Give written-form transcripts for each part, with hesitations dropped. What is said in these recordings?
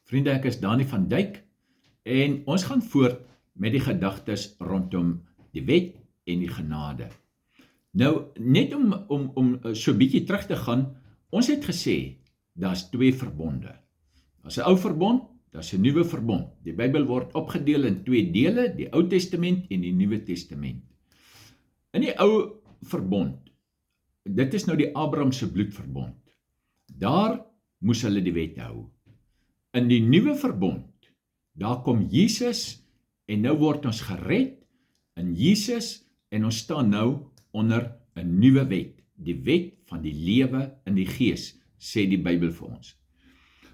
Vriende, ek is Dani van Dijk en ons gaan voort met die gedagtes rondom die wet en die genade. Nou, net om so 'n bietjie terug te gaan, ons het gesê, daar's twee verbonde. Daar's 'n ou verbond, daar's 'n nuwe verbond. Die Bybel word opgedeel in twee dele, die Ou Testament en die Nuwe Testament. In die ou verbond, dit is nou die Abrahamse bloedverbond, daar moes hulle die wet hou. In die nuwe verbond, daar kom Jesus en nou word ons gered in Jesus en ons staan nou onder 'n nuwe wet, die wet van die lewe in die gees, sê die Bybel vir ons.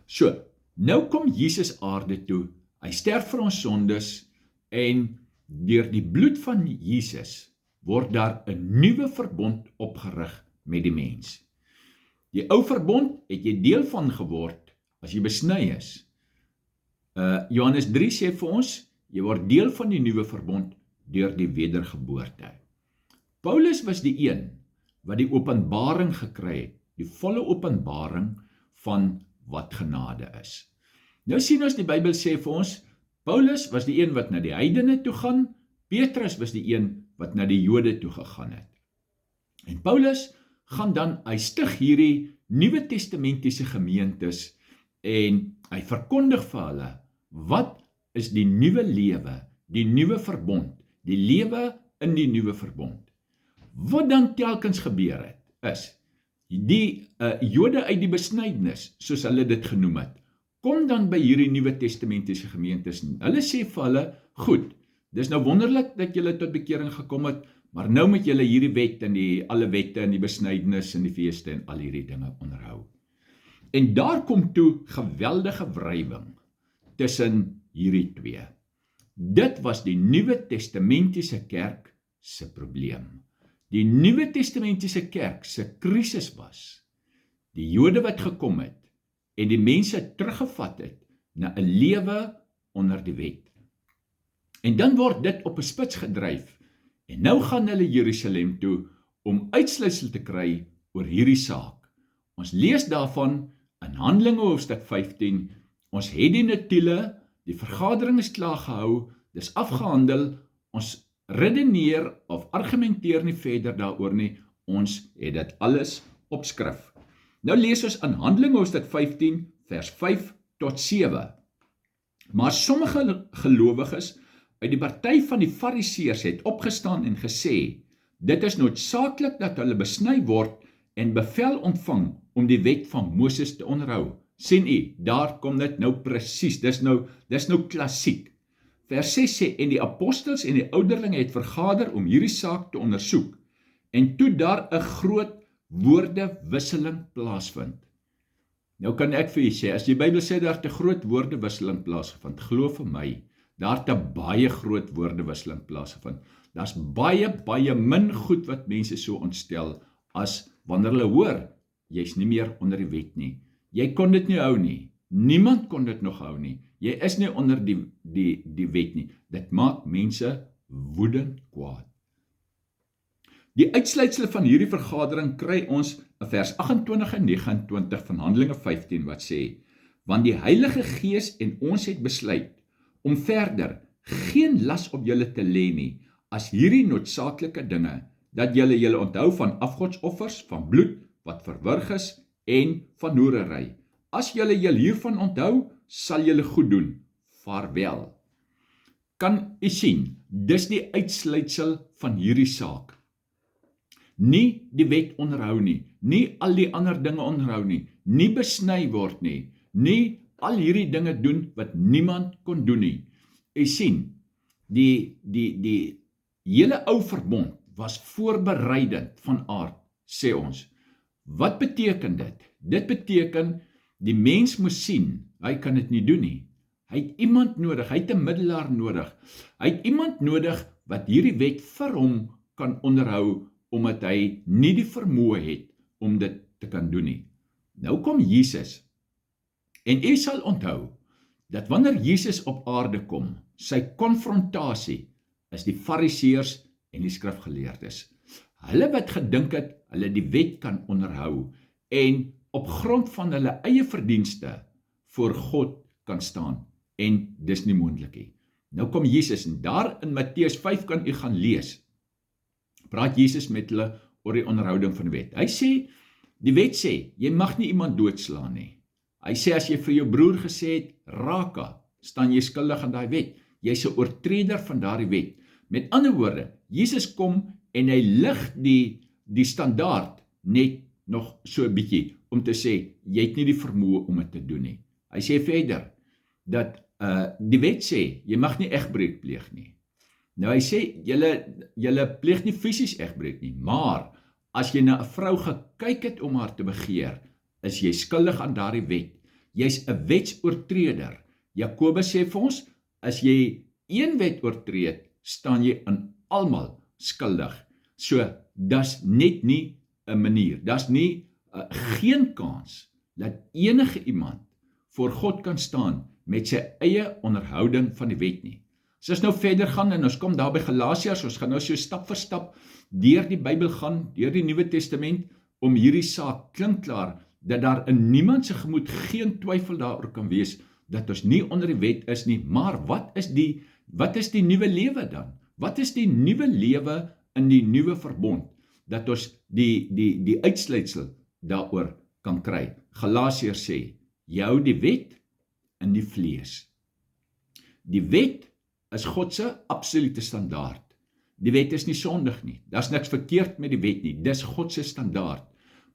So, nou kom Jesus aarde toe, hy sterf vir ons sondes en deur die bloed van Jesus word daar 'n nuwe verbond opgerig met die mens. Die ou verbond het jy deel van geword as jy besny is. Johannes 3 sê vir ons, jy word deel van die nuwe verbond deur die wedergeboorte. Paulus was die een wat die openbaring gekry het, die volle openbaring van wat genade is. Nou sien ons die Bybel sê vir ons, Paulus was die een wat na die heidene toe gaan, Petrus was die een wat na die Jode toe gegaan het. En Paulus gaan dan, hy stig hierdie Nuwe Testamentiese gemeentes en hy verkondig vir hulle, wat is die nuwe lewe, die nuwe verbond, die lewe in die nuwe verbond. Wat dan telkens gebeur het, is, die Jode uit die besnydenis, soos hulle dit genoem het, kom dan by hierdie Nuwe Testamentiese gemeentes. Hulle sê vir hulle, goed, dis nou wonderlik dat julle tot bekering gekom het, maar nou moet julle hierdie wet en alle wette en die besnydenis en die feeste en al hierdie dinge onderhou. En daar kom toe geweldige wrywing tussen hierdie twee. Dit was die Nuwe Testamentiese kerk se probleem. Die Nuwe Testamentiese kerk se krisis was die Jode wat gekom het en die mense teruggevat het na 'n lewe onder die wet. En dan word dit op 'n spits gedryf en nou gaan hulle Jerusalem toe om uitsluitsel te kry oor hierdie saak. Ons lees daarvan in Handelinge hoofstuk 15, ons het die notulen, die vergadering is klaar gehou, dis afgehandel, ons redeneer of argumenteer nie verder daaroor nie, ons het dit alles op skrif. Nou lees ons in Handelinge hoofstuk 15 vers 5 tot 7. Maar sommige gelowiges uit die party van die Fariseërs het opgestaan en gesê, dit is noodsaaklik dat hulle besny word en bevel ontvang om die wet van Moses te onderhou. Sien u, daar kom dit nou presies, dis nou klassiek. Vers 6 sê, en die apostels en die ouderlinge het vergader om hierdie saak te ondersoek, en toe daar 'n groot woordewisseling plaasvind. Nou kan ek vir u sê, as die Bybel sê daar het 'n groot woordewisseling plaasgevind, glo vir my, daar het 'n baie groot woordewisseling plaasgevind. Daar's baie min goed wat mense so ontstel, as wanneer hulle hoor, jy's nie meer onder die wet nie. Jy kon dit nie hou nie. Niemand kon dit nog hou nie. Jy is nie onder die wet nie. Dit maak mense woedend kwaad. Die uitsluitsel van hierdie vergadering kry ons in vers 28 en 29 van Handelinge 15 wat sê, want die Heilige Gees en ons het besluit om verder geen las op julle te lê nie, as hierdie noodsaaklike dinge, dat julle onthou van afgodsoffers, van bloed wat verwrig is en van hoerery. As julle hiervan onthou, sal julle goed doen. Vaarwel. Kan u sien, dis die uitsluitsel van hierdie saak. Nie die wet onderhou nie, nie al die ander dinge onderhou nie, nie besny word nie, nie al hierdie dinge doen wat niemand kon doen nie. U sien, die hele ou verbond was voorbereidend van aard, sê ons. Wat beteken dit? Dit beteken, die mens moet sien, hy kan dit nie doen nie. Hy het iemand nodig, hy het 'n middelaar nodig. Hy het iemand nodig wat hierdie wet vir hom kan onderhou, omdat hy nie die vermoë het om dit te kan doen nie. Nou kom Jesus, en u sal onthou, dat wanneer Jesus op aarde kom, sy konfrontasie is die Fariseërs en die skrifgeleerdes. Hulle wat gedink het, hulle die wet kan onderhou, en op grond van hulle eie verdienste voor God kan staan. En dis nie moontlik nie. Nou kom Jesus, en daar in Matteus 5 kan u gaan lees. Praat Jesus met hulle oor die onderhouding van die wet. Hy sê, die wet sê, jy mag nie iemand doodslaan nie. Hy sê, as jy vir jou broer gesê het, raka, staan jy skuldig aan daai wet. Jy's 'n oortreder van daardie wet. Met ander woorde, Jesus kom en hy lig die standaard net nog so 'n bietjie, om te sê, jy het nie die vermoë om dit te doen nie. Hy sê verder, dat die wet sê, jy mag nie egbreek pleeg nie. Nou hy sê, julle pleeg nie fisies egbreek nie, maar as jy na 'n vrou gekyk het om haar te begeer, is jy skuldig aan daardie wet. Jy's 'n wetsoortreder. Jakobus sê vir ons, as jy een wet oortree, staan jy aan almal skuldig. So, dis net nie 'n manier, dis nie geen kans dat enige iemand voor God kan staan met sy eie onderhouding van die wet nie. As ons nou verder gaan en ons kom daar by Galasiërs, ons gaan nou so stap vir stap deur die Bybel gaan, deur die Nuwe Testament, om hierdie saak klinkklaar, dat daar in niemand se gemoed geen twyfel daaroor kan wees, dat ons nie onder die wet is nie, maar wat is die nuwe lewe dan? Wat is die nuwe lewe in die nuwe verbond, dat ons die uitsluitsel daaroor kan kry? Galasiërs sê, jy hou die wet in die vlees. Die wet is God se absolute standaard. Die wet is nie sondig nie, daar's niks verkeerd met die wet nie, dis God se standaard.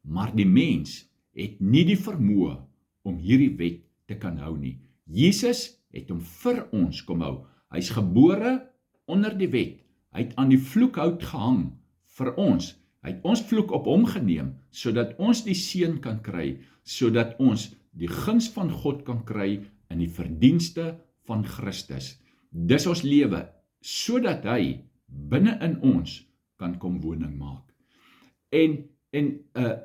Maar die mens het nie die vermoë om hierdie wet te kan hou nie. Jesus het hom vir ons kom hou. Hy's gebore onder die wet. Hy het aan die vloekhout gehang vir ons. Hy het ons vloek op hom geneem, sodat ons die seën kan kry, sodat ons die guns van God kan kry in die verdienste van Christus. Dis ons lewe, sodat hy binne in ons kan kom woning maak. En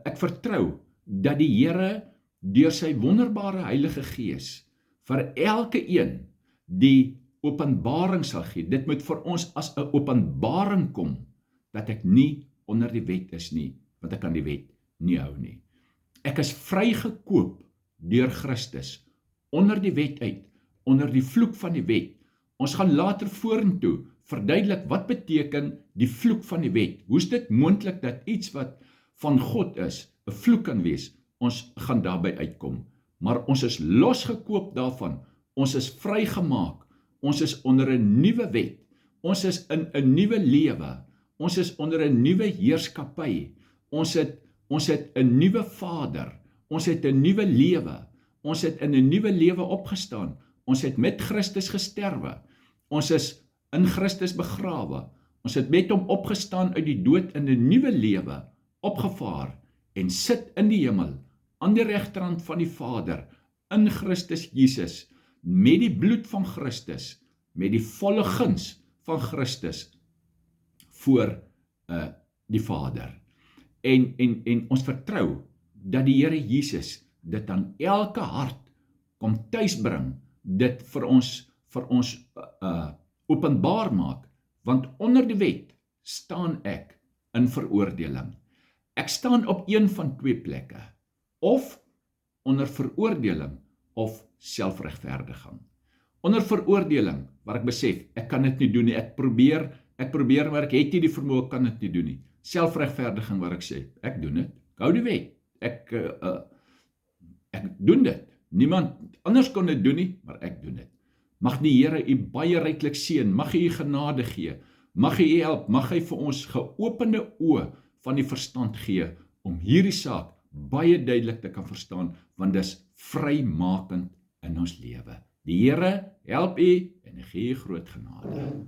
ek vertrou dat die Here deur sy wonderbare Heilige Gees vir elke een die openbaring sal gee. Dit moet vir ons as 'n openbaring kom, dat ek nie onder die wet is nie, want ek kan die wet nie hou nie. Ek is vrygekoop deur Christus, onder die wet uit, onder die vloek van die wet. Ons gaan later vorentoe verduidelik wat beteken die vloek van die wet. Hoe is dit moontlik dat iets wat van God is, 'n vloek kan wees? Ons gaan daarby uitkom. Maar ons is losgekoop daarvan. Ons is vrygemaak. Ons is onder 'n nuwe wet. Ons is in 'n nuwe lewe. Ons is onder 'n nuwe heerskappy. Ons het 'n nuwe Vader. Ons het 'n nuwe lewe. Ons het in 'n nuwe lewe opgestaan. Ons het met Christus gesterwe. Ons is in Christus begrawe. Ons het met hom opgestaan uit die dood in 'n nuwe lewe, opgevaar en sit in die hemel, aan die regterhand van die Vader, in Christus Jesus, met die bloed van Christus, met die volle guns van Christus voor die Vader. En ons vertrou dat die Here Jesus dit aan elke hart kom tuisbring, dit vir ons openbaar maak, want onder die wet staan ek in veroordeling. Ek staan op een van twee plekke, of onder veroordeling of selfregverdiging. Onder veroordeling, waar ek besef, ek kan dit nie doen nie, ek probeer, maar ek het nie die vermoë, kan dit nie doen nie. Selfregverdiging, waar ek sê, ek doen dit, ek hou die wet, ek doen dit. Niemand anders kon dit doen nie, maar ek doen dit. Mag die Here u baie ryklik seën, mag hy u genade gee, mag hy u help, mag hy vir ons geopende oë van die verstand gee, om hierdie saak baie duidelik te kan verstaan, want dis vrymakend in ons lewe. Die Here help u en gee u groot genade.